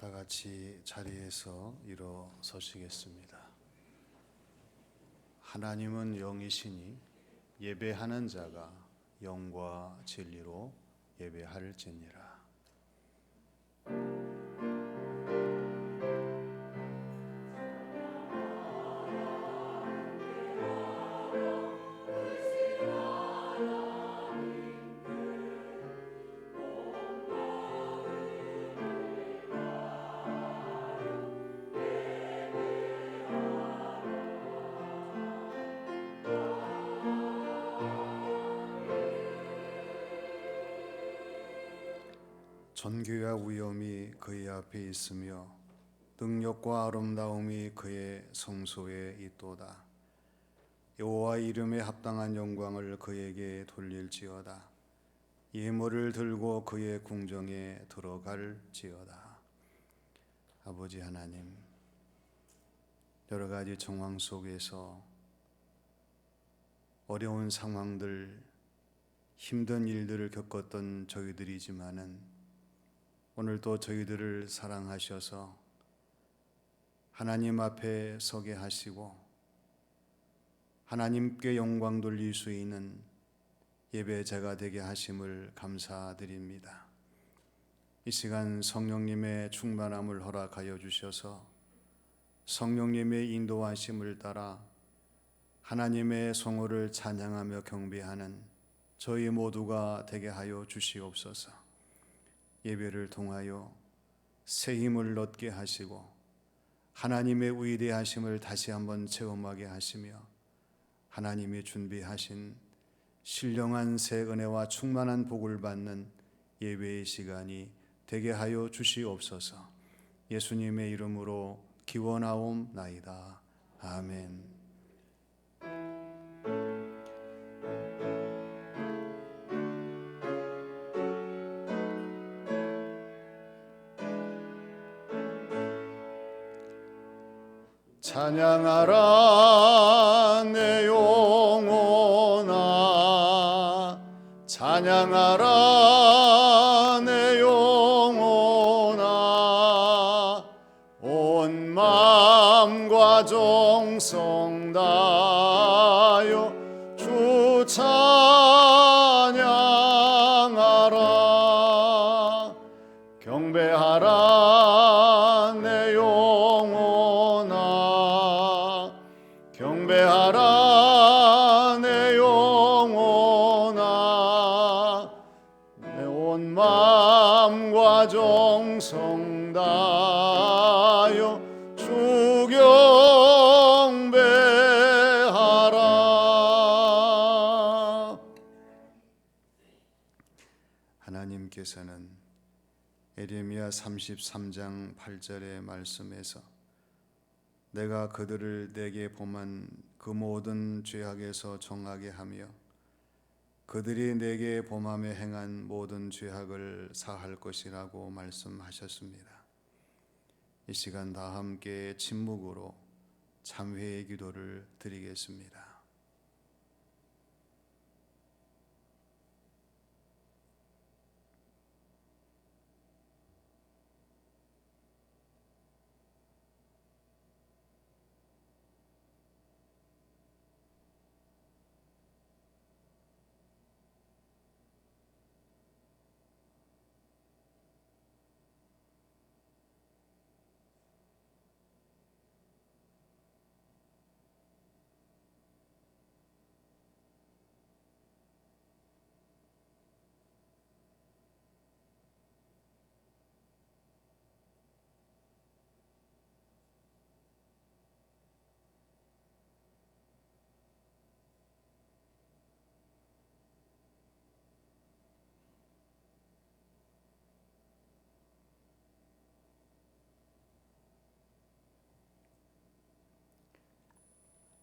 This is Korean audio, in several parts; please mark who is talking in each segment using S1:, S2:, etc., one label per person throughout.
S1: 다 같이 자리에서 일어서시겠습니다. 하나님은 영이시니 예배하는 자가 영과 진리로 예배할지니라. 존귀와 위엄이 그의 앞에 있으며 능력과 아름다움이 그의 성소에 있도다. 여호와 이름에 합당한 영광을 그에게 돌릴지어다. 예물을 들고 그의 궁정에 들어갈지어다. 아버지 하나님, 여러 가지 정황 속에서 어려운 상황들, 힘든 일들을 겪었던 저희들이지만은 오늘도 저희들을 사랑하셔서 하나님 앞에 서게 하시고 하나님께 영광 돌릴 수 있는 예배자가 되게 하심을 감사드립니다. 이 시간 성령님의 충만함을 허락하여 주셔서 성령님의 인도하심을 따라 하나님의 성호를 찬양하며 경배하는 저희 모두가 되게 하여 주시옵소서. 예배를 통하여 새 힘을 얻게 하시고 하나님의 위대하심을 다시 한번 체험하게 하시며 하나님이 준비하신 신령한 새 은혜와 충만한 복을 받는 예배의 시간이 되게 하여 주시옵소서. 예수님의 이름으로 기원하옵나이다. 아멘. 찬양하라 내 영혼아, 찬양하라 내 영혼아, 온 마음과 정성 다하여 주 찬양하라. 경배하라 내 영혼아, 경배하라 내 영혼아, 내 온 마음과 정성 다하여 주 경배하라. 하나님께서는 예레미야 33장 8절의 말씀에서 내가 그들을 내게 범한 그 모든 죄악에서 정하게 하며 그들이 내게 범함에 행한 모든 죄악을 사할 것이라고 말씀하셨습니다. 이 시간 다 함께 침묵으로 참회의 기도를 드리겠습니다.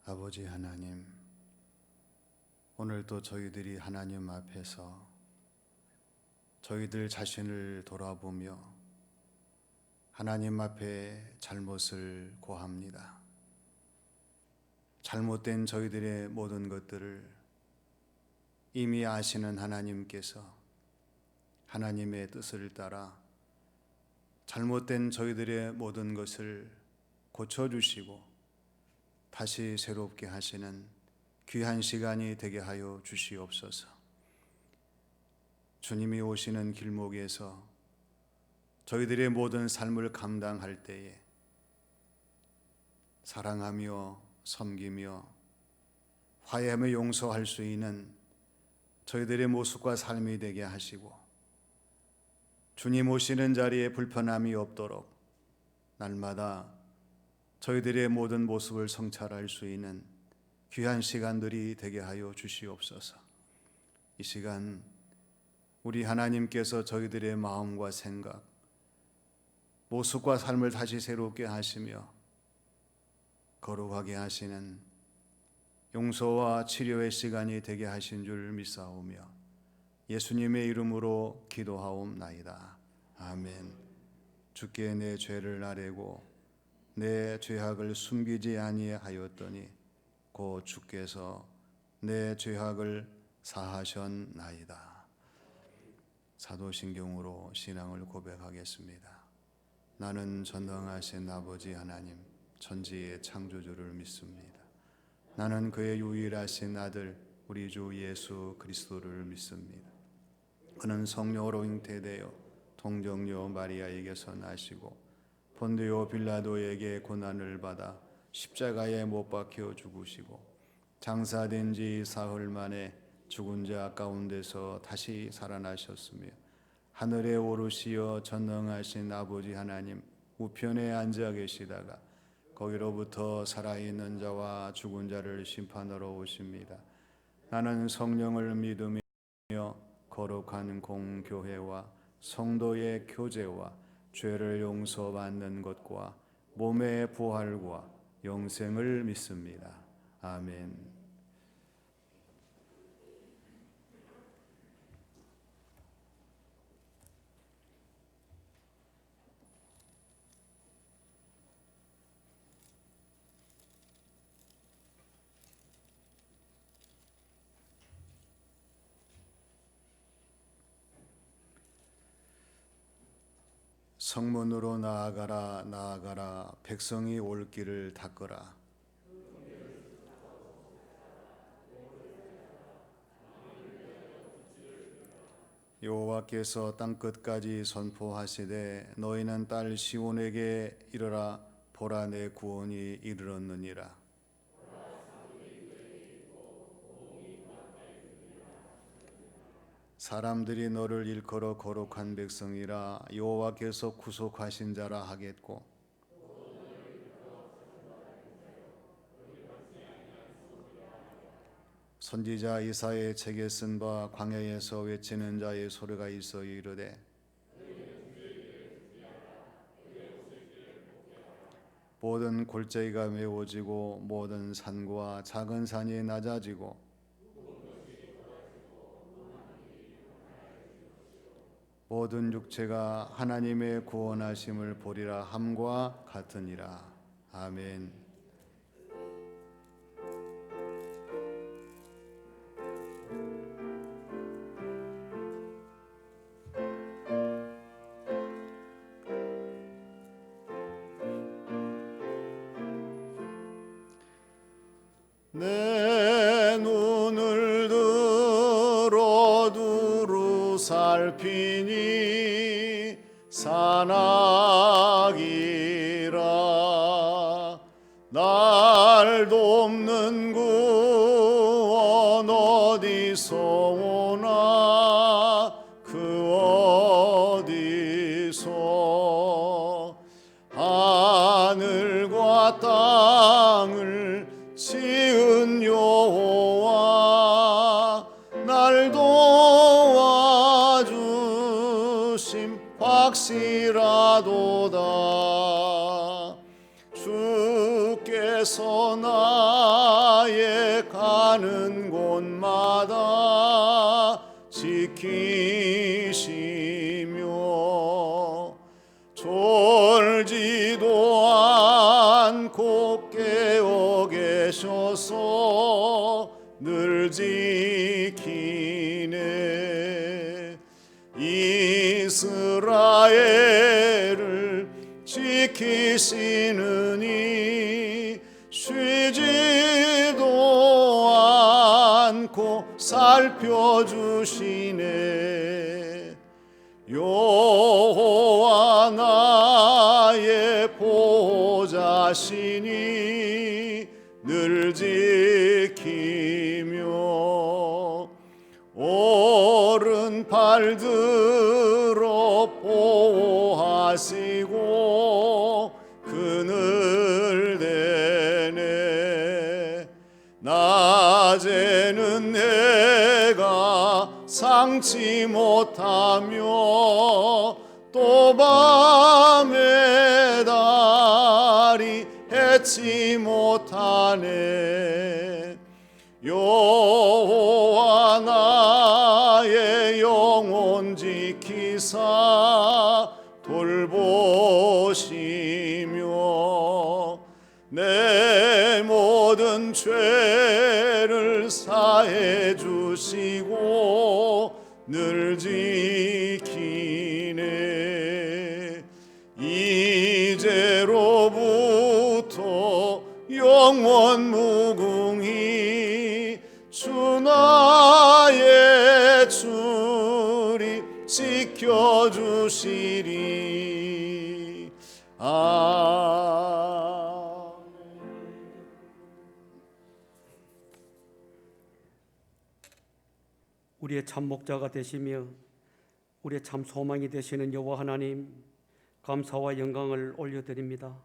S1: 아버지 하나님, 오늘도 저희들이 하나님 앞에서 저희들 자신을 돌아보며 하나님 앞에 잘못을 고합니다. 잘못된 저희들의 모든 것들을 이미 아시는 하나님께서 하나님의 뜻을 따라 잘못된 저희들의 모든 것을 고쳐주시고 다시 새롭게 하시는 귀한 시간이 되게 하여 주시옵소서. 주님이 오시는 길목에서 저희들의 모든 삶을 감당할 때에 사랑하며 섬기며 화해하며 용서할 수 있는 저희들의 모습과 삶이 되게 하시고, 주님 오시는 자리에 불편함이 없도록 날마다 저희들의 모든 모습을 성찰할 수 있는 귀한 시간들이 되게 하여 주시옵소서. 이 시간 우리 하나님께서 저희들의 마음과 생각, 모습과 삶을 다시 새롭게 하시며 거룩하게 하시는 용서와 치료의 시간이 되게 하신 줄 믿사오며 예수님의 이름으로 기도하옵나이다. 아멘. 주께 내 죄를 아뢰고 내 죄악을 숨기지 아니하였더니 곧 주께서 내 죄악을 사하셨나이다. 사도신경으로 신앙을 고백하겠습니다. 나는 전능하신 아버지 하나님, 천지의 창조주를 믿습니다. 나는 그의 유일하신 아들 우리 주 예수 그리스도를 믿습니다. 그는 성령으로 잉태되어 동정녀 마리아에게서 나시고 본디오 빌라도에게 고난을 받아 십자가에 못 박혀 죽으시고 장사된 지 사흘 만에 죽은 자 가운데서 다시 살아나셨으며 하늘에 오르시어 전능하신 아버지 하나님 우편에 앉아 계시다가 거기로부터 살아있는 자와 죽은 자를 심판하러 오십니다. 나는 성령을 믿으며 거룩한 공교회와 성도의 교제와 죄를 용서받는 것과 몸의 부활과 영생을 믿습니다. 아멘. 성문으로 나아가라 나아가라 백성이 올 길을 닦으라. 여호와께서 땅끝까지 선포하시되 너희는 딸 시온에게 이르라. 보라 내 구원이 이르렀느니라. 사람들이 너를 일컬어 거룩한 백성이라 여호와께서 구속하신 자라 하겠고 선지자 이사야의 책에 쓴 바 광야에서 외치는 자의 소리가 있어 이르되 모든 골짜기가 메워지고 모든 산과 작은 산이 낮아지고 모든 육체가 하나님의 구원하심을 보리라 함과 같으니라. 아멘. 내 눈을 들어 두루 살피니 산악이라. 날 돕는 구원 어디서 오나 그 어디서 하늘과 땅을 지은 여호와 날 도와주심 확실하도다. 주께서 나의 가는 곳마다 지키시며 졸지도 않고 깨어 계셔서 늘 지키네. 이스라엘을 지키시느니 쉬지도 않고 살펴주시네. 여호와 나의 보호자시니 늘 지키며 오른팔 들어 보호하시고 그늘 대네. 낮에는 내가 상치 못하며 또 밤에 달이 해치 못하네. 여호와 나의 영혼 지키사 돌보시며 내 모든 죄를 사해 주시고 늘 지키네. 이제로부터 영원 무궁히 주 나의 주리 지켜주시리.
S2: 우리의 참 목자가 되시며 우리의 참 소망이 되시는 여호와 하나님, 감사와 영광을 올려드립니다.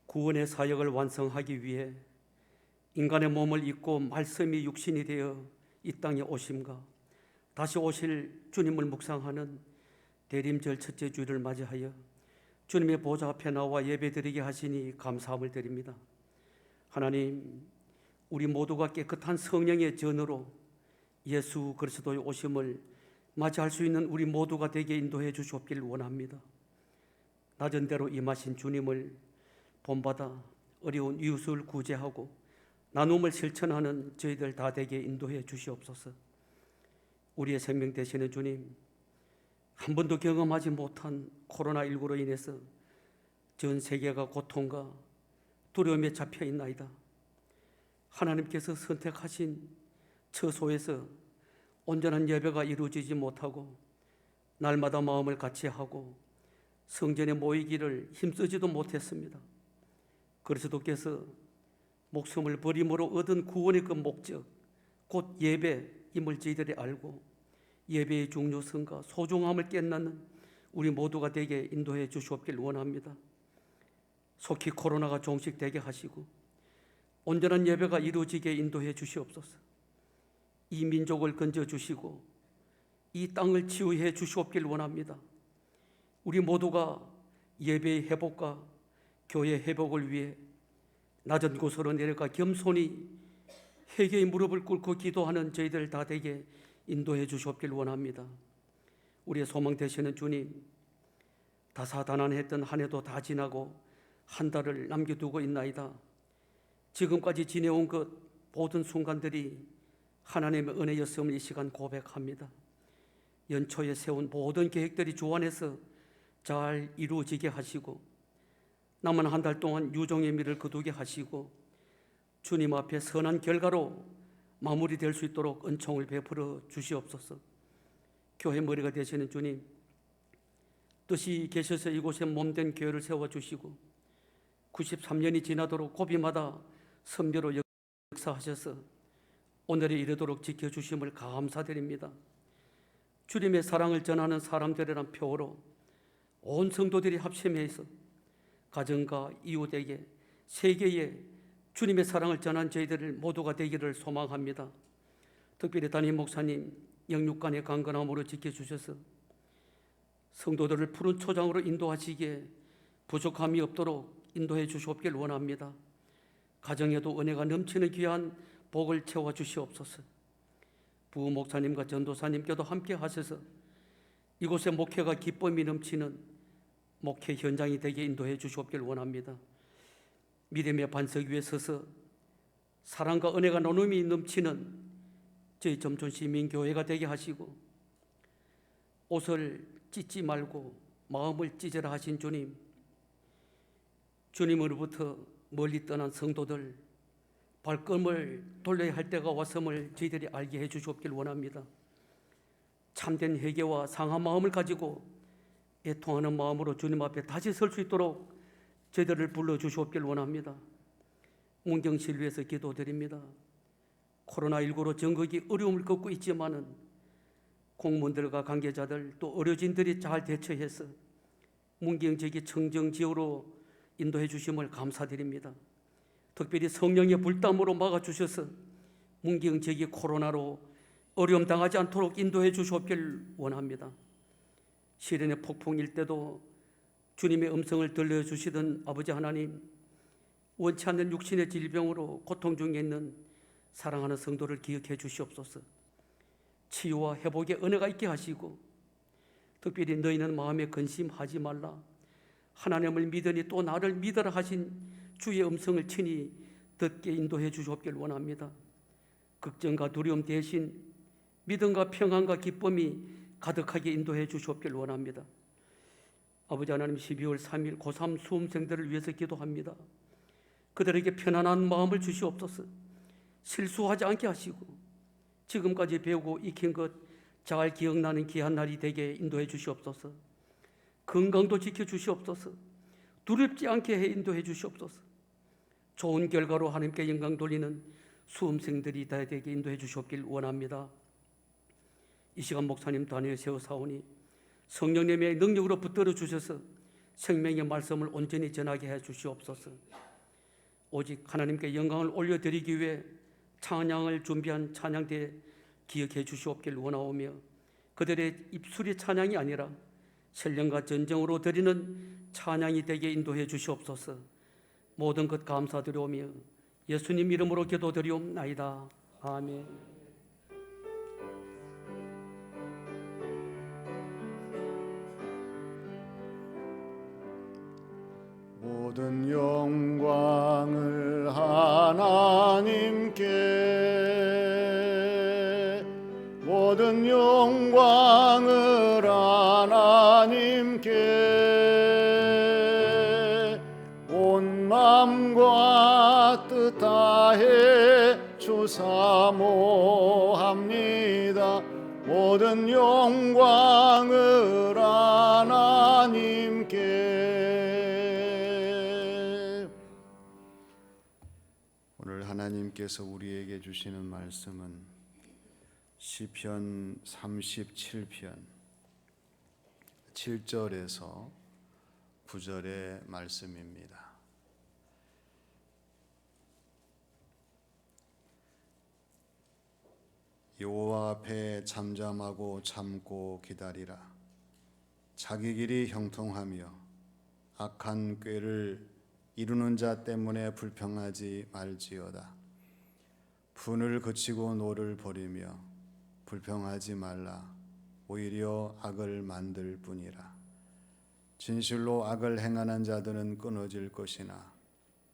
S2: 구원의 사역을 완성하기 위해 인간의 몸을 입고 말씀이 육신이 되어 이 땅에 오심과 다시 오실 주님을 묵상하는 대림절 첫째 주일을 맞이하여 주님의 보좌 앞에 나와 예배드리게 하시니 감사함을 드립니다. 하나님, 우리 모두가 깨끗한 성령의 전으로 예수 그리스도의 오심을 맞이할 수 있는 우리 모두가 되게 인도해 주시옵길 원합니다. 낮은 대로 임하신 주님을 본받아 어려운 이웃을 구제하고 나눔을 실천하는 저희들 다 되게 인도해 주시옵소서. 우리의 생명 되시는 주님, 한 번도 경험하지 못한 코로나19로 인해서 전 세계가 고통과 두려움에 잡혀 있나이다. 하나님께서 선택하신 처소에서 온전한 예배가 이루어지지 못하고 날마다 마음을 같이 하고 성전에 모이기를 힘쓰지도 못했습니다. 그리스도께서 목숨을 버림으로 얻은 구원의 그 목적, 곧 예배임을 저희들이 알고 예배의 중요성과 소중함을 깨닫는 우리 모두가 되게 인도해 주시옵길 원합니다. 속히 코로나가 종식되게 하시고 온전한 예배가 이루어지게 인도해 주시옵소서. 이 민족을 건져주시고 이 땅을 치유해 주시옵길 원합니다. 우리 모두가 예배의 회복과 교회 회복을 위해 낮은 곳으로 내려가 겸손히 회개의 무릎을 꿇고 기도하는 저희들 다 되게 인도해 주시옵길 원합니다. 우리의 소망 되시는 주님, 다사다난했던 한 해도 다 지나고 한 달을 남겨두고 있나이다. 지금까지 지내온 것 모든 순간들이 하나님의 은혜였음을 이 시간 고백합니다. 연초에 세운 모든 계획들이 주 안에서 잘 이루어지게 하시고 남은 한 달 동안 유종의 미를 거두게 하시고 주님 앞에 선한 결과로 마무리될 수 있도록 은총을 베풀어 주시옵소서. 교회 머리가 되시는 주님, 뜻이 계셔서 이곳에 몸된 교회를 세워주시고 93년이 지나도록 고비마다 선교로 역사하셔서 오늘에 이르도록 지켜주심을 감사드립니다. 주님의 사랑을 전하는 사람들이란 표어로 온 성도들이 합심해서 가정과 이웃에게 세계에 주님의 사랑을 전한 저희들 모두가 되기를 소망합니다. 특별히 담임 목사님 영육간의 강건함으로 지켜주셔서 성도들을 푸른 초장으로 인도하시기에 부족함이 없도록 인도해 주시옵길 원합니다. 가정에도 은혜가 넘치는 귀한 복을 채워주시옵소서. 부부 목사님과 전도사님께도 함께 하셔서 이곳의 목회가 기쁨이 넘치는 목회 현장이 되게 인도해 주시옵길 원합니다. 믿음의 반석 위에 서서 사랑과 은혜가 나눔이 넘치는 저희 점촌시민교회가 되게 하시고 옷을 찢지 말고 마음을 찢으라 하신 주님, 주님으로부터 멀리 떠난 성도들, 발걸음을 돌려야 할 때가 왔음을 저희들이 알게 해주시옵길 원합니다. 참된 회개와 상한 마음을 가지고 애통하는 마음으로 주님 앞에 다시 설 수 있도록 저희들을 불러주시옵길 원합니다. 문경시를 위해서 기도드립니다. 코로나19로 전국이 어려움을 겪고 있지만은 공무원들과 관계자들 또 의료진들이 잘 대처해서 문경 지역이 청정지역으로 인도해 주심을 감사드립니다. 특별히 성령의 불담으로 막아주셔서 문경 지역이 코로나로 어려움 당하지 않도록 인도해 주시옵길 원합니다. 시련의 폭풍일 때도 주님의 음성을 들려주시던 아버지 하나님, 원치 않는 육신의 질병으로 고통 중에 있는 사랑하는 성도를 기억해 주시옵소서. 치유와 회복의 은혜가 있게 하시고, 특별히 너희는 마음에 근심하지 말라, 하나님을 믿으니 또 나를 믿으라 하신 주의 음성을 친히 듣게 인도해 주시옵길 원합니다. 걱정과 두려움 대신 믿음과 평안과 기쁨이 가득하게 인도해 주시옵길 원합니다. 아버지 하나님, 12월 3일 고3 수험생들을 위해서 기도합니다. 그들에게 편안한 마음을 주시옵소서. 실수하지 않게 하시고 지금까지 배우고 익힌 것 잘 기억나는 귀한 날이 되게 인도해 주시옵소서. 건강도 지켜주시옵소서. 두렵지 않게 해 인도해 주시옵소서. 좋은 결과로 하나님께 영광 돌리는 수험생들이 다 되게 인도해 주시옵길 원합니다. 이 시간 목사님 단위에 세워사오니 성령님의 능력으로 붙들어 주셔서 생명의 말씀을 온전히 전하게 해 주시옵소서. 오직 하나님께 영광을 올려드리기 위해 찬양을 준비한 찬양대에 기억해 주시옵길 원하오며, 그들의 입술이 찬양이 아니라 신령과 전정으로 드리는 찬양이 되게 인도해 주시옵소서. 모든 것 감사드리오며 예수님 이름으로 기도드리옵나이다. 아멘.
S1: 모든 영광을 하나님께, 모든 영광을 하나님께, 온 마음과 뜻 다해 주사모합니다. 모든 영광을 하나님께. 오늘 하나님께서 우리에게 주시는 말씀은 시편 37편 7절에서 9절의 말씀입니다. 여호와 앞에 잠잠하고 참고 기다리라. 자기 길이 형통하며 악한 꾀를 이루는 자 때문에 불평하지 말지어다. 분을 그치고 노를 버리며 불평하지 말라. 오히려 악을 만들 뿐이라. 진실로 악을 행하는 자들은 끊어질 것이나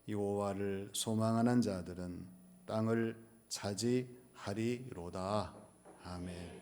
S1: 여호와를 소망하는 자들은 땅을 차지하리로다. 아멘.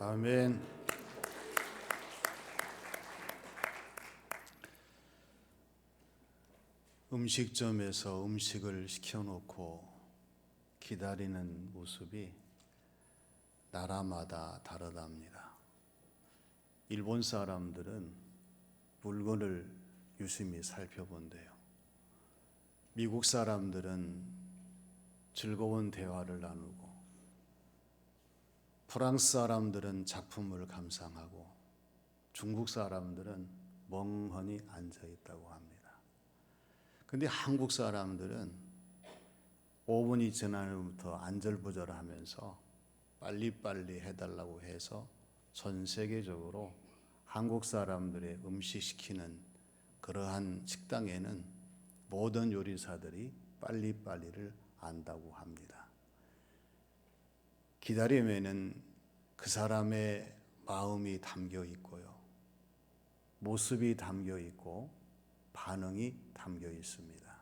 S1: 아멘. 음식점에서 음식을 시켜놓고 기다리는 모습이 나라마다 다르답니다. 일본 사람들은 물건을 유심히 살펴본대요. 미국 사람들은 즐거운 대화를 나누고, 프랑스 사람들은 작품을 감상하고, 중국 사람들은 멍하니 앉아 있다고 합니다. 근데 한국 사람들은 5분이 지나면부터 안절부절하면서 빨리빨리 해달라고 해서 전 세계적으로 한국 사람들의 음식 시키는 그러한 식당에는 모든 요리사들이 빨리빨리를 안다고 합니다. 기다림에는 그 사람의 마음이 담겨 있고요, 모습이 담겨 있고 반응이 담겨 있습니다.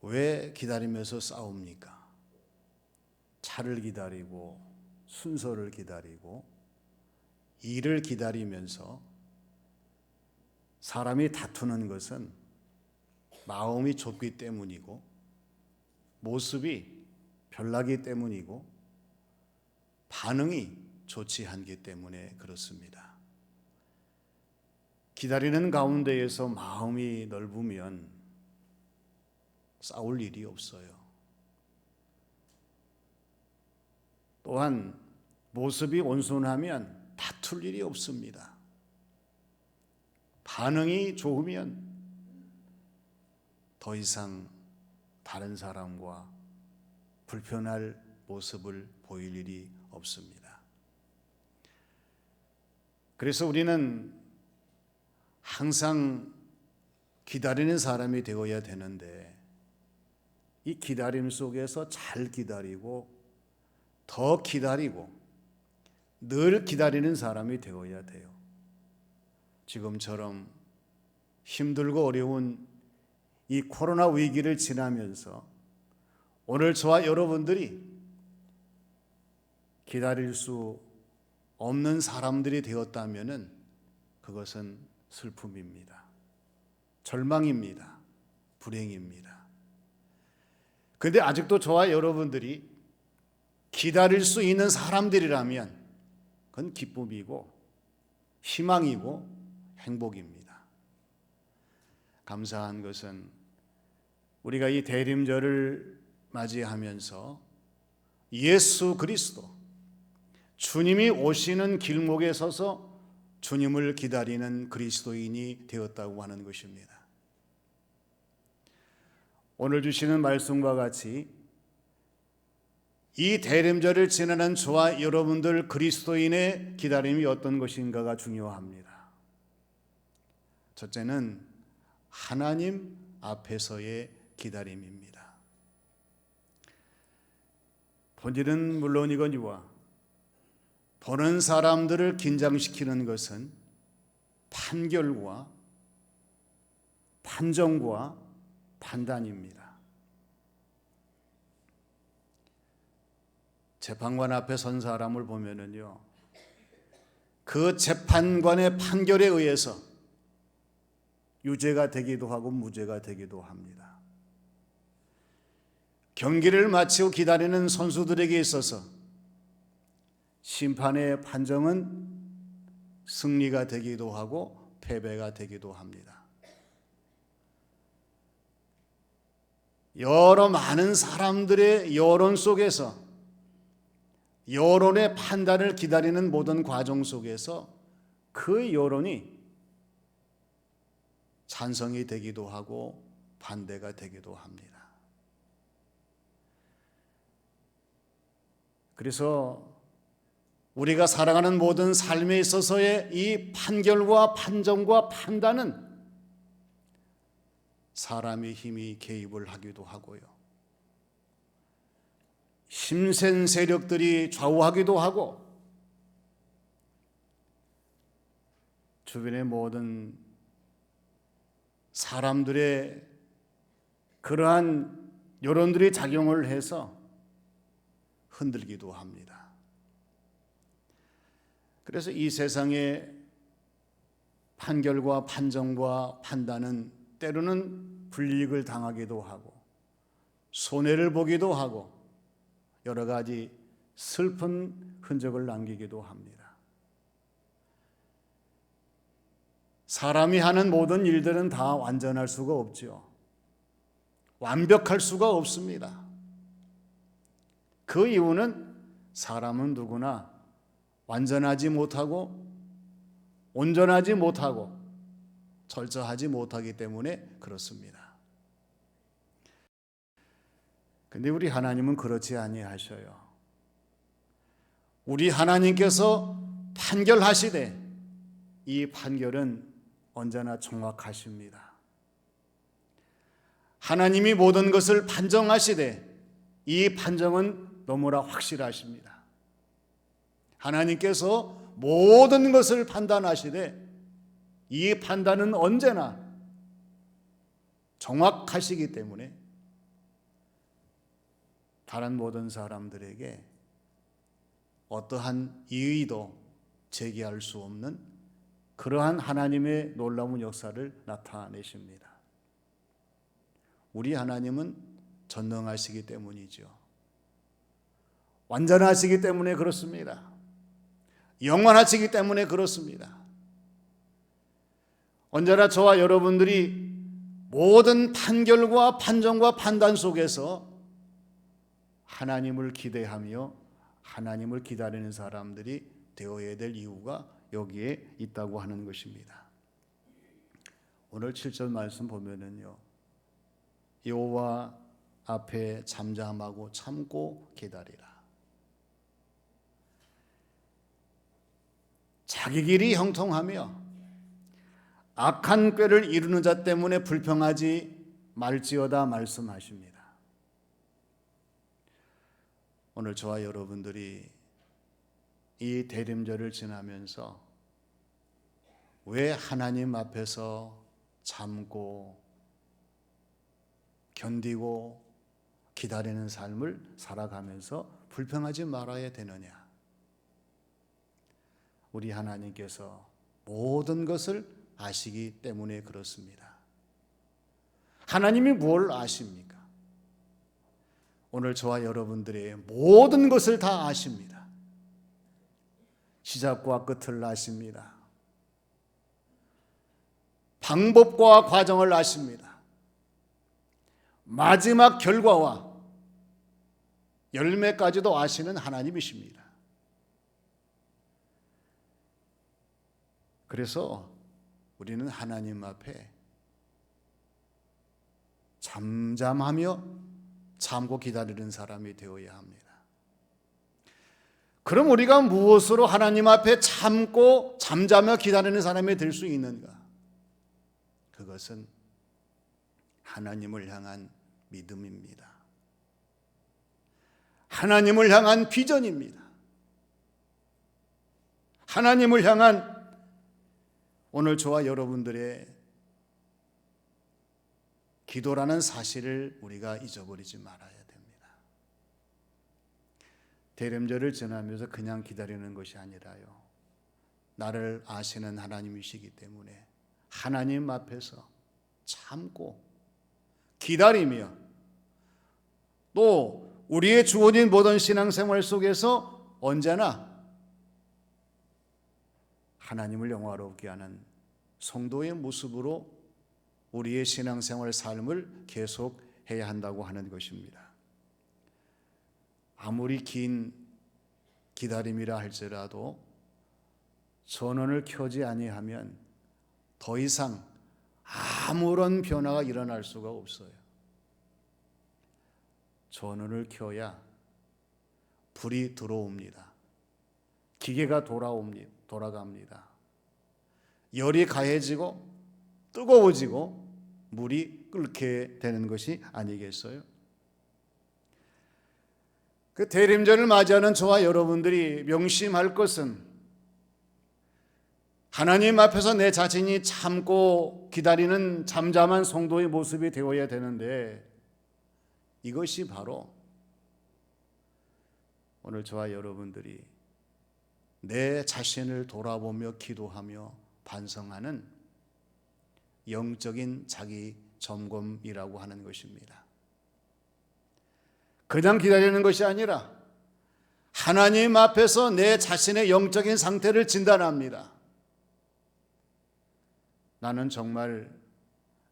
S1: 왜 기다리면서 싸웁니까? 차를 기다리고 순서를 기다리고 일을 기다리면서 사람이 다투는 것은 마음이 좁기 때문이고 모습이 별나기 때문이고 반응이 좋지 않기 때문에 그렇습니다. 기다리는 가운데에서 마음이 넓으면 싸울 일이 없어요. 또한 모습이 온순하면 다툴 일이 없습니다. 반응이 좋으면 더 이상 다른 사람과 불편할 모습을 보일 일이 없습니다. 그래서 우리는 항상 기다리는 사람이 되어야 되는데, 이 기다림 속에서 잘 기다리고 더 기다리고 늘 기다리는 사람이 되어야 돼요. 지금처럼 힘들고 어려운 이 코로나 위기를 지나면서 오늘 저와 여러분들이 기다릴 수 없는 사람들이 되었다면 그것은 슬픔입니다. 절망입니다. 불행입니다. 그런데 아직도 저와 여러분들이 기다릴 수 있는 사람들이라면 그건 기쁨이고 희망이고 행복입니다. 감사한 것은 우리가 이 대림절을 맞이하면서 예수 그리스도 주님이 오시는 길목에 서서 주님을 기다리는 그리스도인이 되었다고 하는 것입니다. 오늘 주시는 말씀과 같이 이 대림절을 지나는 저와 여러분들 그리스도인의 기다림이 어떤 것인가가 중요합니다. 첫째는 하나님 앞에서의 기다림입니다. 본질은 물론이거니와 보는 사람들을 긴장시키는 것은 판결과 판정과 판단입니다. 재판관 앞에 선 사람을 보면은요, 그 재판관의 판결에 의해서 유죄가 되기도 하고 무죄가 되기도 합니다. 경기를 마치고 기다리는 선수들에게 있어서 심판의 판정은 승리가 되기도 하고 패배가 되기도 합니다. 여러 많은 사람들의 여론 속에서, 여론의 판단을 기다리는 모든 과정 속에서 그 여론이 찬성이 되기도 하고 반대가 되기도 합니다. 그래서 우리가 살아가는 모든 삶에 있어서의 이 판결과 판정과 판단은 사람의 힘이 개입을 하기도 하고요, 힘센 세력들이 좌우하기도 하고, 주변의 모든 사람들의 그러한 여론들이 작용을 해서 흔들기도 합니다. 그래서 이 세상의 판결과 판정과 판단은 때로는 불이익을 당하기도 하고 손해를 보기도 하고 여러 가지 슬픈 흔적을 남기기도 합니다. 사람이 하는 모든 일들은 다 완전할 수가 없죠. 완벽할 수가 없습니다. 그 이유는 사람은 누구나 완전하지 못하고 온전하지 못하고 철저하지 못하기 때문에 그렇습니다. 근데 우리 하나님은 그렇지 아니하셔요. 우리 하나님께서 판결하시되 이 판결은 언제나 정확하십니다. 하나님이 모든 것을 판정하시되 이 판정은 너무나 확실하십니다. 하나님께서 모든 것을 판단하시되 이 판단은 언제나 정확하시기 때문에 다른 모든 사람들에게 어떠한 이의도 제기할 수 없는 그러한 하나님의 놀라운 역사를 나타내십니다. 우리 하나님은 전능하시기 때문이죠. 완전하시기 때문에 그렇습니다. 영원하시기 때문에 그렇습니다. 언제나 저와 여러분들이 모든 판결과 판정과 판단 속에서 하나님을 기대하며 하나님을 기다리는 사람들이 되어야 될 이유가 여기에 있다고 하는 것입니다. 오늘 7절 말씀 보면은요, 여호와 앞에 잠잠하고 참고 기다리라. 자기 길이 형통하며 악한 꾀를 이루는 자 때문에 불평하지 말지어다 말씀하십니다. 오늘 저와 여러분들이 이 대림절을 지나면서 왜 하나님 앞에서 참고 견디고 기다리는 삶을 살아가면서 불평하지 말아야 되느냐? 우리 하나님께서 모든 것을 아시기 때문에 그렇습니다. 하나님이 뭘 아십니까? 오늘 저와 여러분들의 모든 것을 다 아십니다. 시작과 끝을 아십니다. 방법과 과정을 아십니다. 마지막 결과와 열매까지도 아시는 하나님이십니다. 그래서 우리는 하나님 앞에 잠잠하며 참고 기다리는 사람이 되어야 합니다. 그럼 우리가 무엇으로 하나님 앞에 참고 잠잠하며 기다리는 사람이 될 수 있는가? 그것은 하나님을 향한 믿음입니다. 하나님을 향한 비전입니다. 하나님을 향한 오늘 저와 여러분들의 기도라는 사실을 우리가 잊어버리지 말아야 됩니다. 대림절을 지나면서 그냥 기다리는 것이 아니라요, 나를 아시는 하나님이시기 때문에 하나님 앞에서 참고 기다리며 또 우리의 주어진 모든 신앙생활 속에서 언제나 하나님을 영화롭게 하는 성도의 모습으로 우리의 신앙생활 삶을 계속해야 한다고 하는 것입니다. 아무리 긴 기다림이라 할지라도 전원을 켜지 아니하면 더 이상 아무런 변화가 일어날 수가 없어요. 전원을 켜야 불이 들어옵니다. 기계가 돌아갑니다. 열이 가해지고 뜨거워지고 물이 끓게 되는 것이 아니겠어요? 그 대림절을 맞이하는 저와 여러분들이 명심할 것은 하나님 앞에서 내 자신이 참고 기다리는 잠잠한 성도의 모습이 되어야 되는데, 이것이 바로 오늘 저와 여러분들이 내 자신을 돌아보며 기도하며 반성하는 영적인 자기 점검이라고 하는 것입니다. 그냥 기다리는 것이 아니라 하나님 앞에서 내 자신의 영적인 상태를 진단합니다. 나는 정말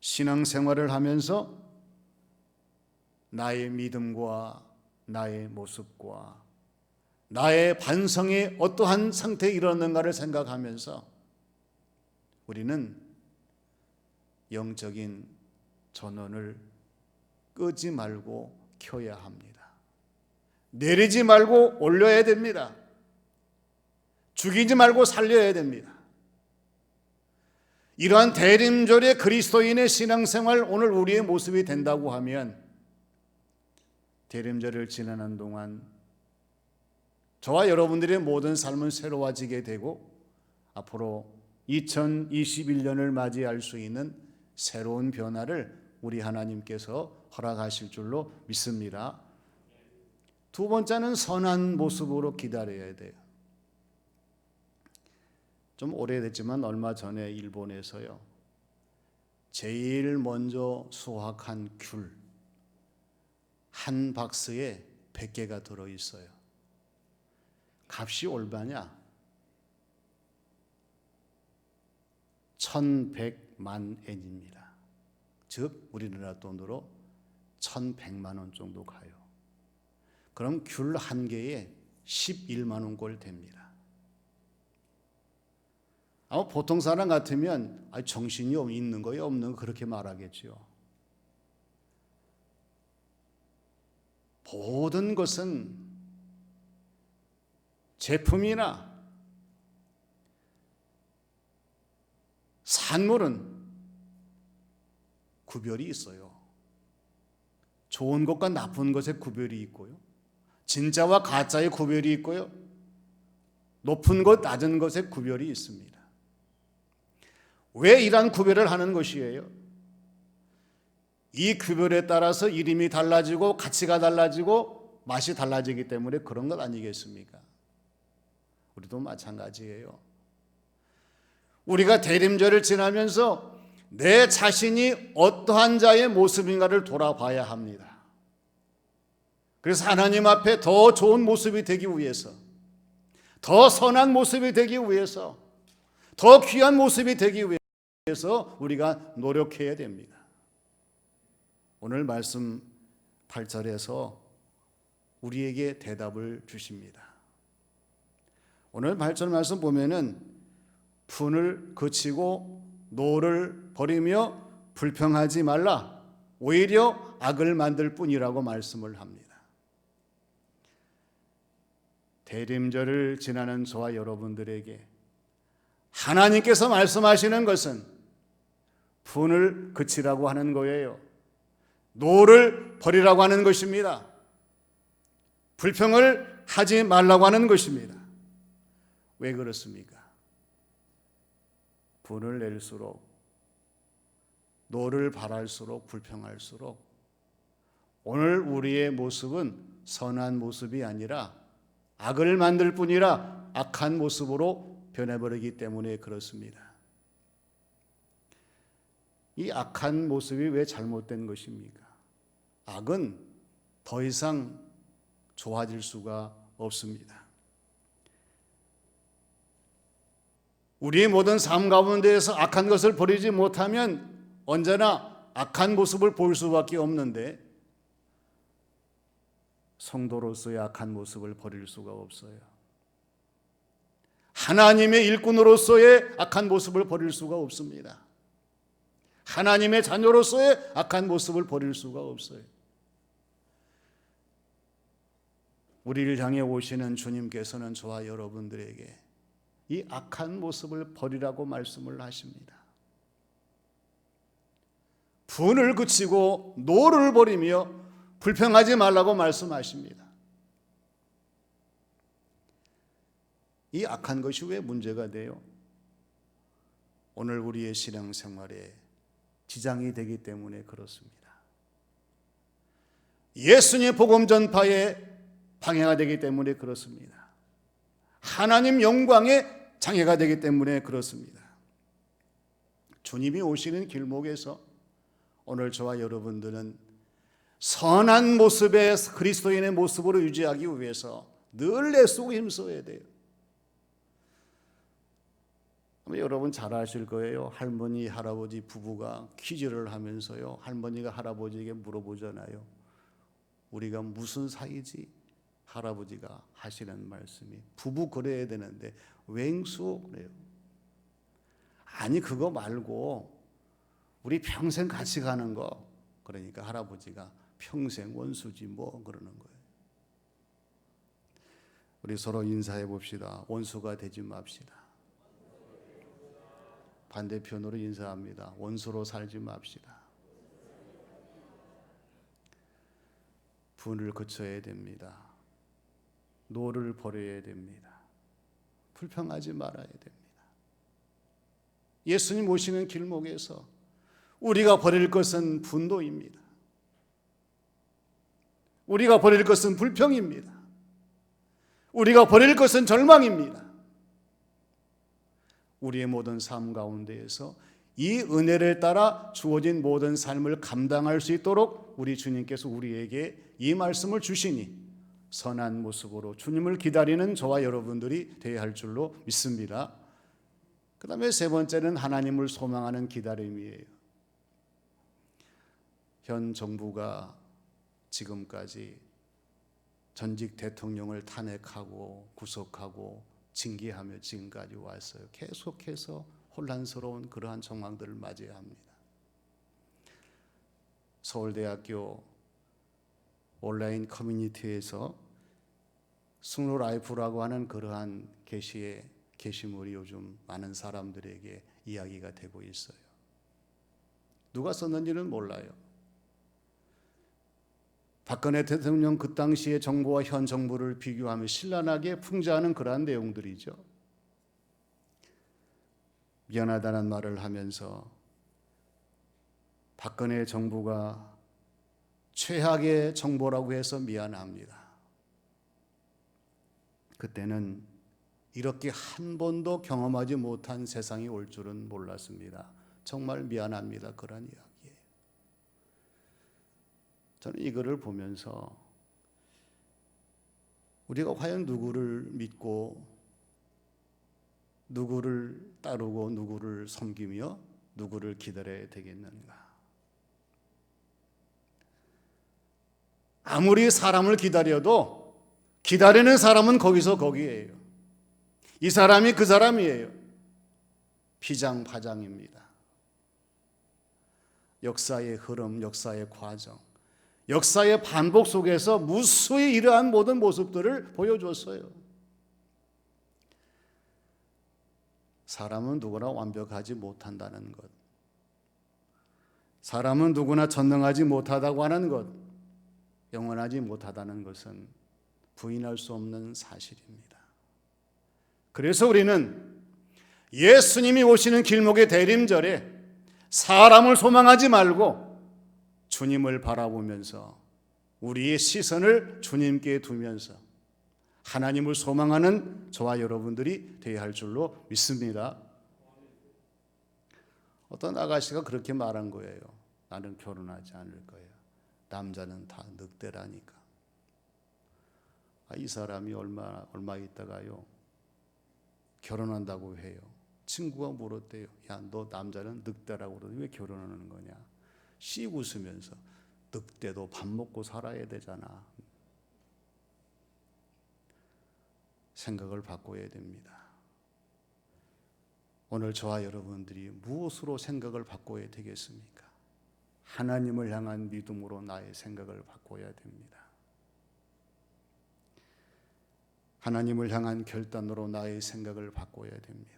S1: 신앙생활을 하면서 나의 믿음과 나의 모습과 나의 반성이 어떠한 상태에 이르렀는가를 생각하면서 우리는 영적인 전원을 끄지 말고 켜야 합니다. 내리지 말고 올려야 됩니다. 죽이지 말고 살려야 됩니다. 이러한 대림절의 그리스도인의 신앙생활, 오늘 우리의 모습이 된다고 하면 대림절을 지나는 동안 저와 여러분들의 모든 삶은 새로워지게 되고 앞으로 2021년을 맞이할 수 있는 새로운 변화를 우리 하나님께서 허락하실 줄로 믿습니다. 두 번째는 선한 모습으로 기다려야 돼요. 좀 오래됐지만 얼마 전에 일본에서요, 제일 먼저 수확한 귤 한 박스에 100개가 들어있어요. 값이 얼마냐? 1100만 엔입니다. 즉 우리나라 돈으로 1100만 원 정도 가요. 그럼 귤 한 개에 11만 원꼴 됩니다. 아마 보통 사람 같으면 정신이 있는 거예요, 없는 거 그렇게 말하겠죠. 모든 것은 제품이나 산물은 구별이 있어요. 좋은 것과 나쁜 것의 구별이 있고요. 진짜와 가짜의 구별이 있고요. 높은 것, 낮은 것의 구별이 있습니다. 왜 이러한 구별을 하는 것이에요? 이 구별에 따라서 이름이 달라지고 가치가 달라지고 맛이 달라지기 때문에 그런 것 아니겠습니까? 우리도 마찬가지예요. 우리가 대림절을 지나면서 내 자신이 어떠한 자의 모습인가를 돌아봐야 합니다. 그래서 하나님 앞에 더 좋은 모습이 되기 위해서, 더 선한 모습이 되기 위해서, 더 귀한 모습이 되기 위해서 우리가 노력해야 됩니다. 오늘 말씀 8절에서 우리에게 대답을 주십니다. 오늘 8절 말씀 보면은 분을 그치고 노를 버리며 불평하지 말라, 오히려 악을 만들 뿐이라고 말씀을 합니다. 대림절을 지나는 저와 여러분들에게 하나님께서 말씀하시는 것은 분을 그치라고 하는 거예요. 노를 버리라고 하는 것입니다. 불평을 하지 말라고 하는 것입니다. 왜 그렇습니까? 분을 낼수록, 노를 바랄수록, 불평할수록 오늘 우리의 모습은 선한 모습이 아니라 악을 만들 뿐이라 악한 모습으로 변해버리기 때문에 그렇습니다. 이 악한 모습이 왜 잘못된 것입니까? 악은 더 이상 좋아질 수가 없습니다. 우리의 모든 삶 가운데에서 악한 것을 버리지 못하면 언제나 악한 모습을 볼 수밖에 없는데 성도로서의 악한 모습을 버릴 수가 없어요. 하나님의 일꾼으로서의 악한 모습을 버릴 수가 없습니다. 하나님의 자녀로서의 악한 모습을 버릴 수가 없어요. 우리를 향해 오시는 주님께서는 저와 여러분들에게 이 악한 모습을 버리라고 말씀을 하십니다. 분을 그치고 노를 버리며 불평하지 말라고 말씀하십니다. 이 악한 것이 왜 문제가 돼요? 오늘 우리의 신앙생활에 지장이 되기 때문에 그렇습니다. 예수님의 복음 전파에 방해가 되기 때문에 그렇습니다. 하나님 영광에 장애가 되기 때문에 그렇습니다. 주님이 오시는 길목에서 오늘 저와 여러분들은 선한 모습의 그리스도인의 모습으로 유지하기 위해서 늘 애쓰고 힘써야 돼요. 여러분 잘 아실 거예요. 할머니, 할아버지 부부가 퀴즈를 하면서요, 할머니가 할아버지에게 물어보잖아요. 우리가 무슨 사이지? 할아버지가 하시는 말씀이 부부 그래야 되는데 웽수 그래요. 아니 그거 말고 우리 평생 같이 가는 거. 그러니까 할아버지가 평생 원수지 뭐 그러는 거예요. 우리 서로 인사해 봅시다. 원수가 되지 맙시다. 반대편으로 인사합니다. 원수로 살지 맙시다. 분을 거쳐야 됩니다. 노를 버려야 됩니다. 불평하지 말아야 됩니다. 예수님 오시는 길목에서 우리가 버릴 것은 분노입니다. 우리가 버릴 것은 불평입니다. 우리가 버릴 것은 절망입니다. 우리의 모든 삶 가운데에서 이 은혜를 따라 주어진 모든 삶을 감당할 수 있도록 우리 주님께서 우리에게 이 말씀을 주시니 선한 모습으로 주님을 기다리는 저와 여러분들이 되어야 할 줄로 믿습니다. 그 다음에 세 번째는 하나님을 소망하는 기다림이에요. 현 정부가 지금까지 전직 대통령을 탄핵하고 구속하고 징계하며 지금까지 왔어요. 계속해서 혼란스러운 그러한 정황들을 맞이해야 합니다. 서울대학교 온라인 커뮤니티에서 스노라이프라고 하는 그러한 게시물이 요즘 많은 사람들에게 이야기가 되고 있어요. 누가 썼는지는 몰라요. 박근혜 대통령 그 당시의 정부와 현 정부를 비교하며 신랄하게 풍자하는 그러한 내용들이죠. 미안하다는 말을 하면서 박근혜 정부가 최악의 정보라고 해서 미안합니다. 그때는 이렇게 한 번도 경험하지 못한 세상이 올 줄은 몰랐습니다. 정말 미안합니다. 그런 이야기예요. 저는 이거를 보면서 우리가 과연 누구를 믿고 누구를 따르고 누구를 섬기며 누구를 기다려야 되겠는가? 아무리 사람을 기다려도 기다리는 사람은 거기서 거기에요. 이 사람이 그 사람이에요. 피장파장입니다. 역사의 흐름, 역사의 과정, 역사의 반복 속에서 무수히 이러한 모든 모습들을 보여줬어요. 사람은 누구나 완벽하지 못한다는 것, 사람은 누구나 전능하지 못하다고 하는 것, 영원하지 못하다는 것은 부인할 수 없는 사실입니다. 그래서 우리는 예수님이 오시는 길목의 대림절에 사람을 소망하지 말고 주님을 바라보면서 우리의 시선을 주님께 두면서 하나님을 소망하는 저와 여러분들이 되어야 할 줄로 믿습니다. 어떤 아가씨가 그렇게 말한 거예요. 나는 결혼하지 않을 거예요. 남자는 다 늑대라니까. 이 사람이 얼마 있다가요 결혼한다고 해요. 친구가 물었대요. 야, 너 남자는 늑대라고 그러는데 왜 결혼하는 거냐? 씩 웃으면서 늑대도 밥 먹고 살아야 되잖아. 생각을 바꿔야 됩니다. 오늘 저와 여러분들이 무엇으로 생각을 바꿔야 되겠습니까? 하나님을 향한 믿음으로 나의 생각을 바꿔야 됩니다. 하나님을 향한 결단으로 나의 생각을 바꿔야 됩니다.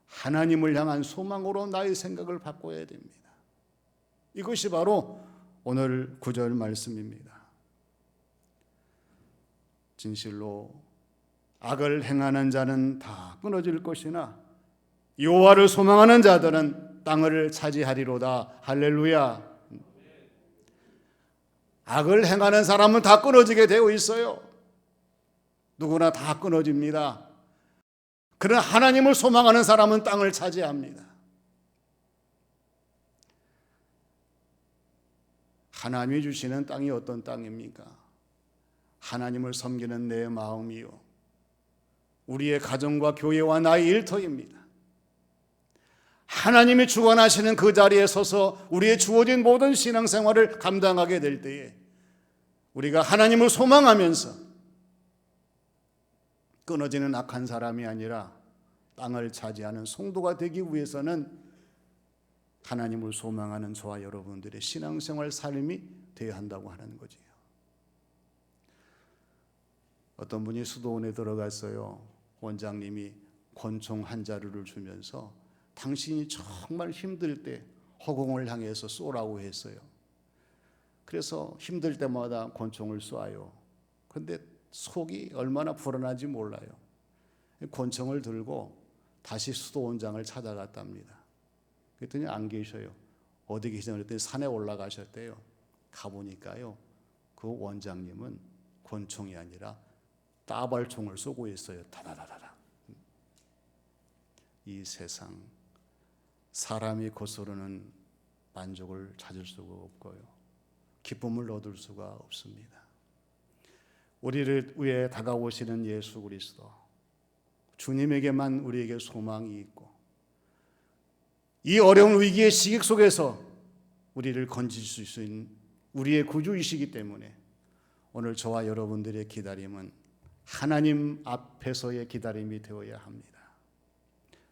S1: 하나님을 향한 소망으로 나의 생각을 바꿔야 됩니다. 이것이 바로 오늘 9절 말씀입니다. 진실로 악을 행하는 자는 다 끊어질 것이나 여호와를 소망하는 자들은 땅을 차지하리로다. 할렐루야. 악을 행하는 사람은 다 끊어지게 되어 있어요. 누구나 다 끊어집니다. 그러나 하나님을 소망하는 사람은 땅을 차지합니다. 하나님이 주시는 땅이 어떤 땅입니까? 하나님을 섬기는 내 마음이요, 우리의 가정과 교회와 나의 일터입니다. 하나님이 주관하시는 그 자리에 서서 우리의 주어진 모든 신앙생활을 감당하게 될 때에 우리가 하나님을 소망하면서 끊어지는 악한 사람이 아니라 땅을 차지하는 성도가 되기 위해서는 하나님을 소망하는 저와 여러분들의 신앙생활 삶이 되어야 한다고 하는 거지요. 어떤 분이 수도원에 들어갔어요. 원장님이 권총 한 자루를 주면서 당신이 정말 힘들 때 허공을 향해서 쏘라고 했어요. 그래서 힘들 때마다 권총을 쏴요. 그런데 속이 얼마나 불안한지 몰라요. 권총을 들고 다시 수도원장을 찾아갔답니다. 그랬더니 안 계셔요. 어디 계시냐 그랬더니 산에 올라가셨대요. 가보니까요, 그 원장님은 권총이 아니라 따발총을 쏘고 있어요. 다다다다다. 이 세상 사람이 겉으로는 만족을 찾을 수가 없고요, 기쁨을 얻을 수가 없습니다. 우리를 위해 다가오시는 예수 그리스도, 주님에게만 우리에게 소망이 있고 이 어려운 위기의 시기 속에서 우리를 건지실 수 있는 우리의 구주이시기 때문에 오늘 저와 여러분들의 기다림은 하나님 앞에서의 기다림이 되어야 합니다.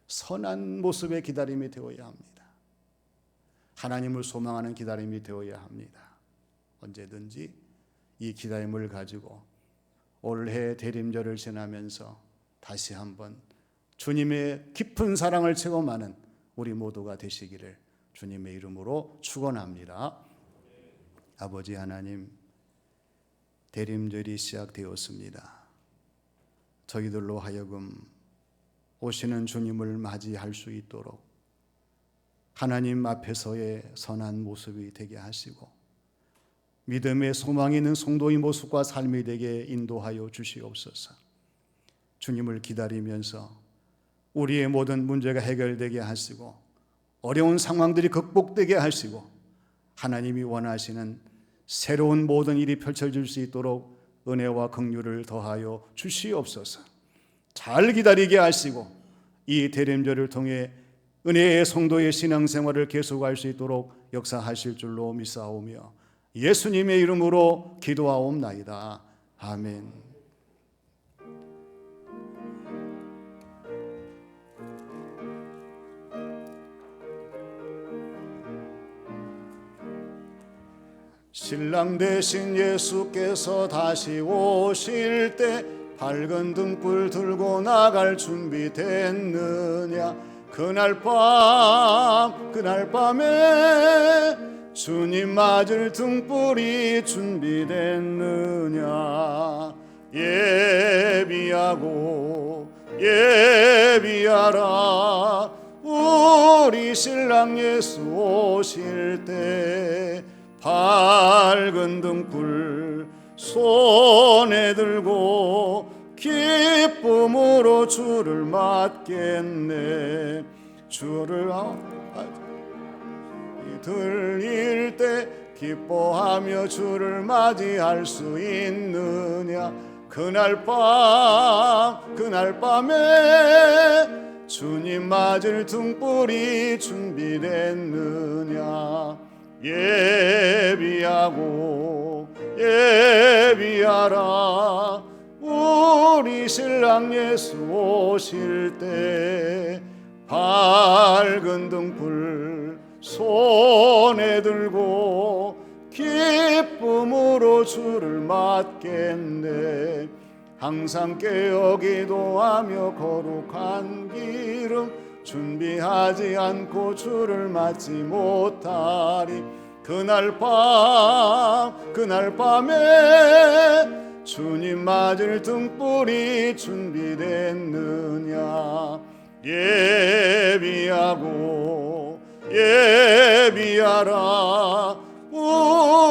S1: 선한 모습의 기다림이 되어야 합니다. 하나님을 소망하는 기다림이 되어야 합니다. 언제든지 이 기다림을 가지고 올해 대림절을 지나면서 다시 한번 주님의 깊은 사랑을 체험하는 우리 모두가 되시기를 주님의 이름으로 축원합니다. 아버지 하나님, 대림절이 시작되었습니다. 저희들로 하여금 오시는 주님을 맞이할 수 있도록 하나님 앞에서의 선한 모습이 되게 하시고 믿음의 소망이 있는 성도의 모습과 삶이 되게 인도하여 주시옵소서. 주님을 기다리면서 우리의 모든 문제가 해결되게 하시고 어려운 상황들이 극복되게 하시고 하나님이 원하시는 새로운 모든 일이 펼쳐질 수 있도록 은혜와 긍휼을 더하여 주시옵소서. 잘 기다리게 하시고 이 대림절을 통해 은혜의 성도의 신앙생활을 계속할 수 있도록 역사하실 줄로 믿사오며 예수님의 이름으로 기도하옵나이다. 아멘. 신랑 되신 예수께서 다시 오실 때 밝은 등불 들고 나갈 준비 됐느냐? 그날 밤에 주님 맞을 등불이 준비됐느냐? 예비하라. 우리 신랑 예수 오실 때 밝은 등불 손에 들고 기쁨으로 주를 맞겠네. 주를 들릴 때 기뻐하며 주를 맞이할 수 있느냐? 그날 밤에 주님 맞을 등불이 준비됐느냐? 예비하라. 우리 신랑 예수 오실 때 밝은 등불 손에 들고 기쁨으로 주를 맞겠네. 항상 깨어 기도하며 거룩한 기름 준비하지 않고 주를 맞지 못하리. 그날 밤에 주님 맞을 등불이 준비됐느냐? 예비하라.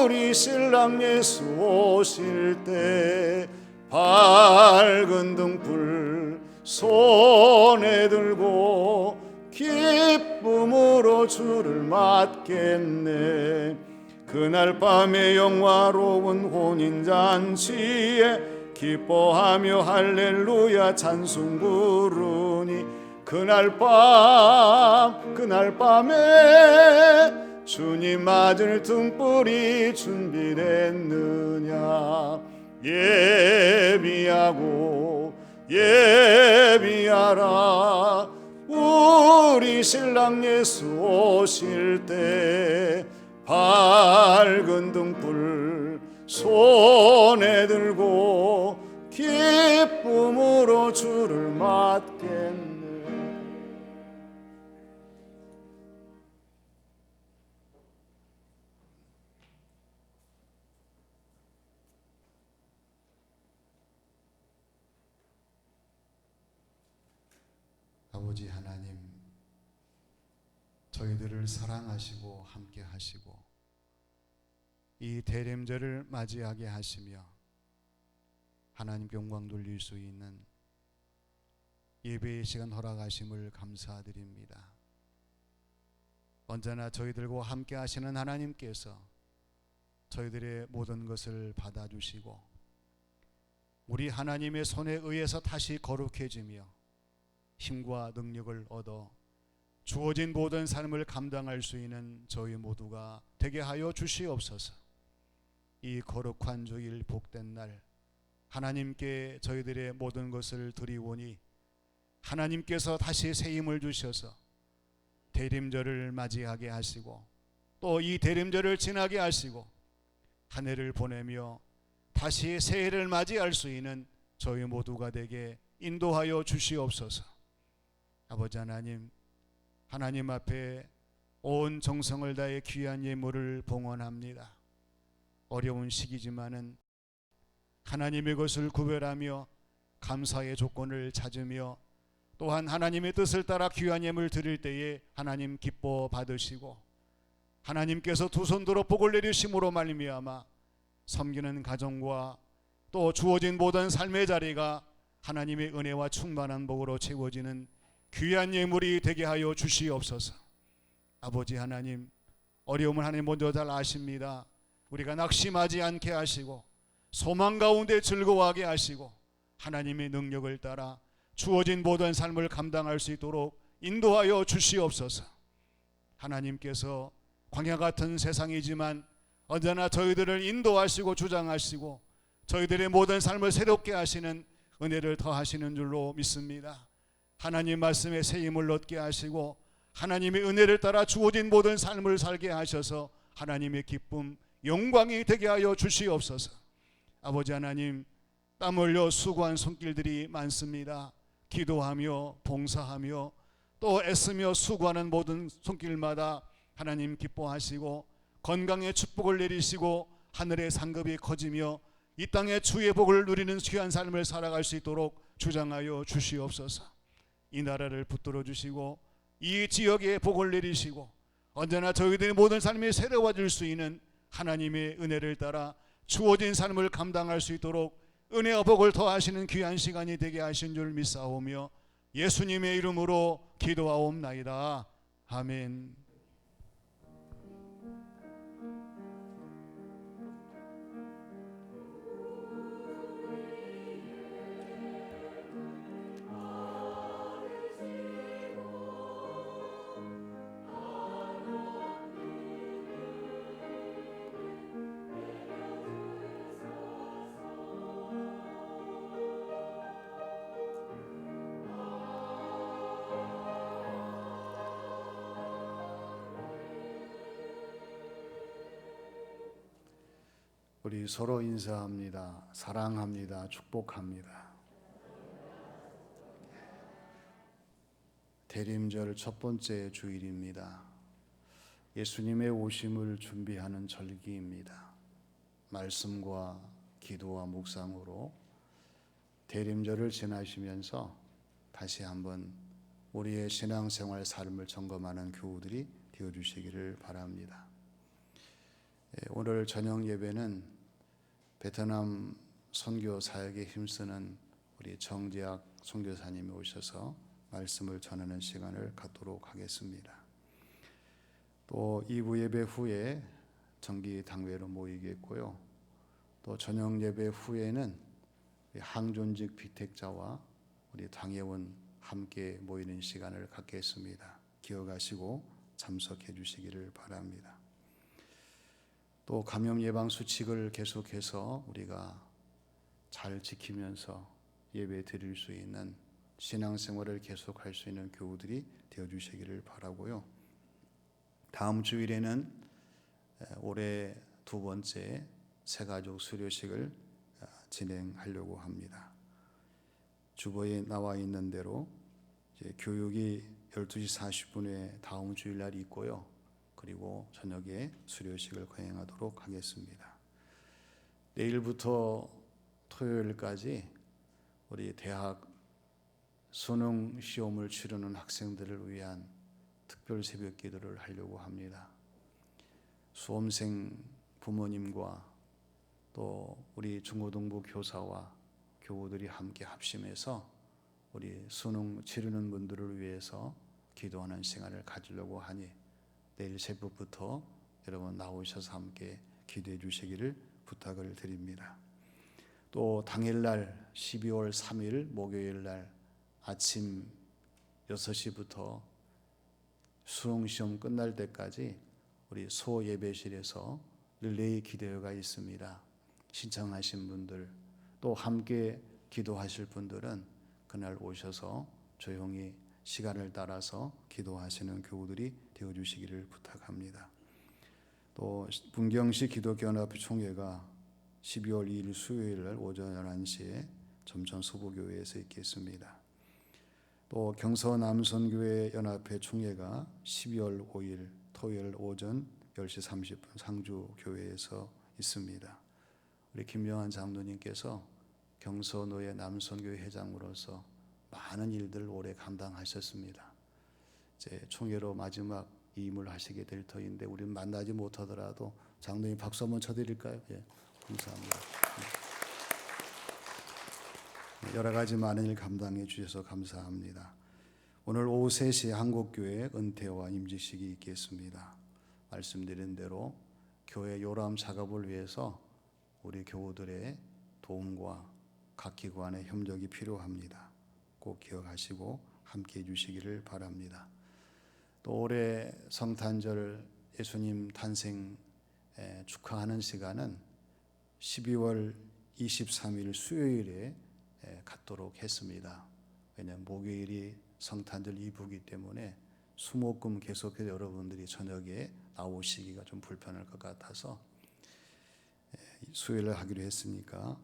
S1: 우리 신랑 예수 오실 때 밝은 등불 손에 들고 기쁨으로 주를 맞겠네. 그날 밤에 영화로운 혼인잔치에 기뻐하며 할렐루야 찬송 부르니 그날 밤에 주님 맞을 등불이 준비됐느냐. 예비하라 우리 신랑 예수 오실 때 밝은 등불 손에 들고 기쁨으로 주를 맞겠네. 아버지 하나님, 저희들을 사랑하시고 함께 하시고 이 대림절을 맞이하게 하시며 하나님 영광 돌릴 수 있는 예배의 시간 허락하심을 감사드립니다. 언제나 저희들과 함께 하시는 하나님께서 저희들의 모든 것을 받아주시고 우리 하나님의 손에 의해서 다시 거룩해지며 힘과 능력을 얻어 주어진 모든 삶을 감당할 수 있는 저희 모두가 되게 하여 주시옵소서. 이 거룩한 주일 복된 날 하나님께 저희들의 모든 것을 드리오니 하나님께서 다시 새 힘을 주셔서 대림절을 맞이하게 하시고 또 이 대림절을 지나게 하시고 한 해를 보내며 다시 새해를 맞이할 수 있는 저희 모두가 되게 인도하여 주시옵소서. 아버지 하나님, 하나님 앞에 온 정성을 다해 귀한 예물을 봉헌합니다. 어려운 시기지만은 하나님의 것을 구별하며 감사의 조건을 찾으며 또한 하나님의 뜻을 따라 귀한 예물 드릴 때에 하나님 기뻐 받으시고 하나님께서 두 손 들어 복을 내리심으로 말미암아 섬기는 가정과 또 주어진 모든 삶의 자리가 하나님의 은혜와 충만한 복으로 채워지는 귀한 예물이 되게 하여 주시옵소서. 아버지 하나님, 어려움을 하나님 먼저 잘 아십니다. 우리가 낙심하지 않게 하시고 소망 가운데 즐거워하게 하시고 하나님의 능력을 따라 주어진 모든 삶을 감당할 수 있도록 인도하여 주시옵소서. 하나님께서 광야 같은 세상이지만 언제나 저희들을 인도하시고 주장하시고 저희들의 모든 삶을 새롭게 하시는 은혜를 더하시는 줄로 믿습니다. 하나님 말씀에 새 힘을 얻게 하시고 하나님의 은혜를 따라 주어진 모든 삶을 살게 하셔서 하나님의 기쁨, 영광이 되게 하여 주시옵소서. 아버지 하나님, 땀 흘려 수고한 손길들이 많습니다. 기도하며 봉사하며 또 애쓰며 수고하는 모든 손길마다 하나님 기뻐하시고 건강의 축복을 내리시고 하늘의 상급이 커지며 이 땅의 주의 복을 누리는 귀한 삶을 살아갈 수 있도록 주장하여 주시옵소서. 이 나라를 붙들어 주시고 이 지역에 복을 내리시고 언제나 저희들의 모든 삶이 새로워질 수 있는 하나님의 은혜를 따라 주어진 삶을 감당할 수 있도록 은혜와 복을 더하시는 귀한 시간이 되게 하신 줄 믿사오며 예수님의 이름으로 기도하옵나이다. 아멘. 우리 서로 인사합니다. 사랑합니다. 축복합니다. 대림절 첫 번째 주일입니다. 예수님의 오심을 준비하는 절기입니다. 말씀과 기도와 묵상으로 대림절을 지나시면서 다시 한번 우리의 신앙생활 삶을 점검하는 교우들이 되어주시기를 바랍니다. 오늘 저녁 예배는 베트남 선교 사역에 힘쓰는 우리 정재학 선교사님이 오셔서 말씀을 전하는 시간을 갖도록 하겠습니다. 또 2부 예배 후에 정기 당회로 모이겠고요. 또 저녁 예배 후에는 항존직 비택자와 우리 당회원 함께 모이는 시간을 갖겠습니다. 기억하시고 참석해 주시기를 바랍니다. 또 감염 예방 수칙을 계속해서 우리가 잘 지키면서 예배 드릴 수 있는 신앙생활을 계속할 수 있는 교우들이 되어 주시기를 바라고요. 다음 주일에는 올해 두 번째 새가족 수료식을 진행하려고 합니다. 주보에 나와 있는 대로 이제 교육이 12시 40분에 다음 주일날이 있고요. 그리고 저녁에 수료식을 거행하도록 하겠습니다. 내일부터 토요일까지 우리 대학 수능 시험을 치르는 학생들을 위한 특별 새벽 기도를 하려고 합니다. 수험생 부모님과 또 우리 중고등부 교사와 교우들이 함께 합심해서 우리 수능 치르는 분들을 위해서 기도하는 시간을 가지려고 하니 내일 새벽부터 여러분 나오셔서 함께 기도해 주시기를 부탁을 드립니다. 또 당일날 12월 3일 목요일날 아침 6시부터 수능시험 끝날 때까지 우리 소예배실에서 릴레이 기도회가 있습니다. 신청하신 분들 또 함께 기도하실 분들은 그날 오셔서 조용히 시간을 따라서 기도하시는 교우들이 되어주시기를 부탁합니다. 또 문경시 기독교연합회 총회가 12월 2일 수요일날 오전 11시에 점천 소부교회에서 있겠습니다. 또 경서남선교회 연합회 총회가 12월 5일 토요일 오전 10시 30분 상주교회에서 있습니다. 우리 김명환 장로님께서 경서노예 남선교회 회장으로서 많은 일들을 오래 감당하셨습니다. 이제 총회로 마지막 임을 하시게 될 터인데 우리는 만나지 못하더라도 장로님 박수 한번 쳐드릴까요? 예, 감사합니다. 여러 가지 많은 일 감당해 주셔서 감사합니다. 오늘 오후 3시에 한국교회 은퇴와 임직식이 있겠습니다. 말씀드린 대로 교회 요람 작업을 위해서 우리 교우들의 도움과 각 기관의 협력이 필요합니다. 꼭 기억하시고 함께 해주시기를 바랍니다. 또 올해 성탄절 예수님 탄생 축하하는 시간은 12월 23일 수요일에 갖도록 했습니다. 왜냐하면 목요일이 성탄절 이브이기 때문에 수목금 계속해서 여러분들이 저녁에 나오시기가 좀 불편할 것 같아서 수요일에 하기로 했으니까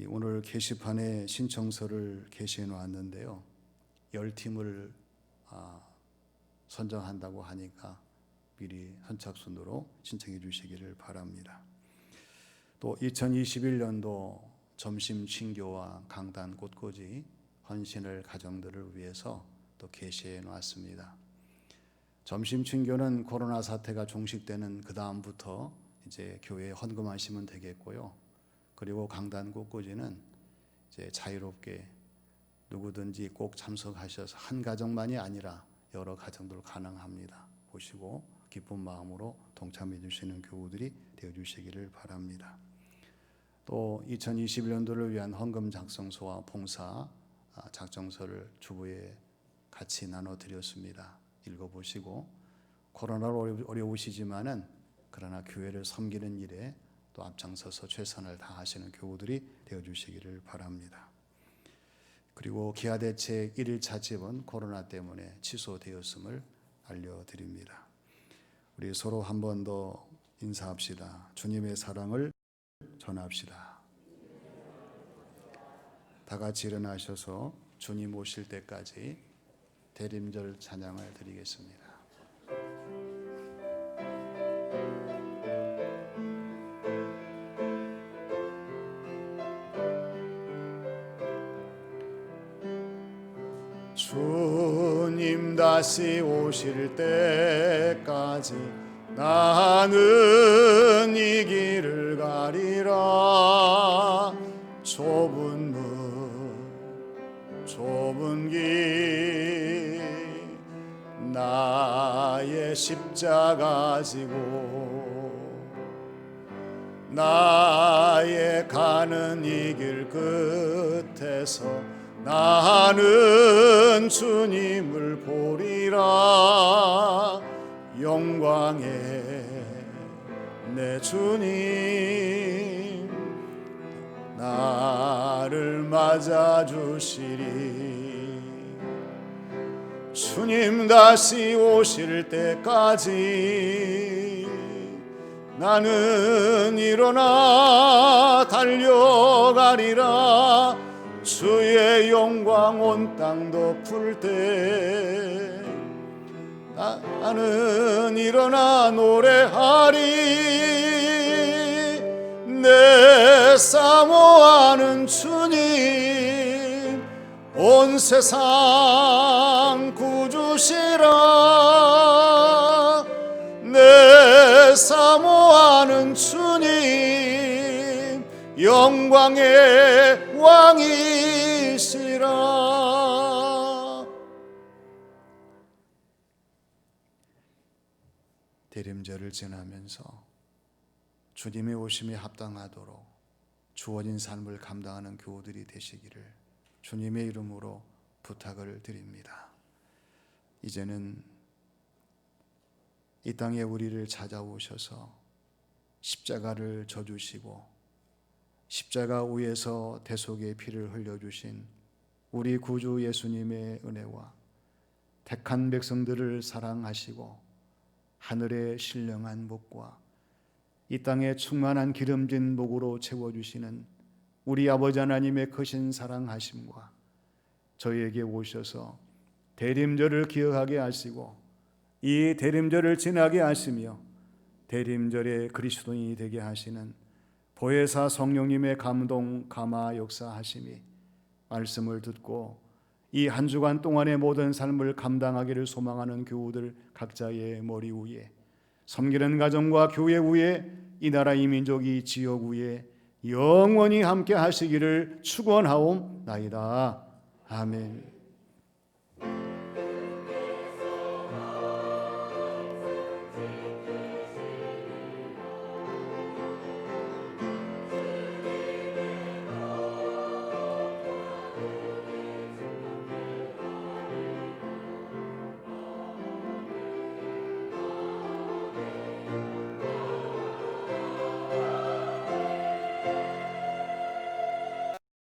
S1: 오늘 게시판에 신청서를 게시해 놓았는데요. 10팀을 선정한다고 하니까 미리 선착순으로 신청해 주시기를 바랍니다. 또 2021년도 점심 친교와 강단 꽃꽂이 헌신을 가정들을 위해서 또 게시해 놨습니다. 점심 친교는 코로나 사태가 종식되는 그 다음부터 이제 교회에 헌금하시면 되겠고요. 그리고 강단 꽃꽂이는 이제 자유롭게 누구든지 꼭 참석하셔서 한 가정만이 아니라 여러 가정들 가능합니다. 보시고 기쁜 마음으로 동참해 주시는 교우들이 되어 주시기를 바랍니다. 또 2021년도를 위한 헌금 작성서와 봉사 작성서를 주부에 같이 나눠 드렸습니다. 읽어보시고 코로나로 어려우시지만은 그러나 교회를 섬기는 일에 또 앞장서서 최선을 다하시는 교우들이 되어 주시기를 바랍니다. 그리고 기아대책 1일차 집은 코로나 때문에 취소되었음을 알려드립니다. 우리 서로 한 번 더 인사합시다. 주님의 사랑을 전합시다. 다 같이 일어나셔서 주님 오실 때까지 대림절 찬양을 드리겠습니다. 주님 다시 오실 때까지 나는 이 길을 가리라. 좁은 문 좁은 길 나의 십자가 지고 나의 가는 이 길 끝에서 나는 주님을 보리라. 영광의 내 주님 나를 맞아주시리. 주님 다시 오실 때까지 나는 일어나 달려가리라. 주의 영광 온 땅 덮을 때 나는 일어나 노래하리. 내 사모하는 주님 온 세상 구주시라. 내 사모하는 주님 영광의 왕이시라. 대림절을 지나면서 주님의 오심에 합당하도록 주어진 삶을 감당하는 교우들이 되시기를 주님의 이름으로 부탁을 드립니다. 이제는 이 땅에 우리를 찾아오셔서 십자가를 져주시고 십자가 위에서 대속의 피를 흘려주신 우리 구주 예수님의 은혜와 택한 백성들을 사랑하시고 하늘의 신령한 복과 이 땅에 충만한 기름진 복으로 채워주시는 우리 아버지 하나님의 크신 사랑하심과 저희에게 오셔서 대림절을 기억하게 하시고 이 대림절을 지나게 하시며 대림절의 그리스도인이 되게 하시는 보혜사 성령님의 감동 감화 역사하심이 말씀을 듣고 이 한 주간 동안의 모든 삶을 감당하기를 소망하는 교우들 각자의 머리 위에 섬기는 가정과 교회 위에 이 나라 이 민족 이 지역 위에 영원히 함께 하시기를 축원하옵나이다. 아멘.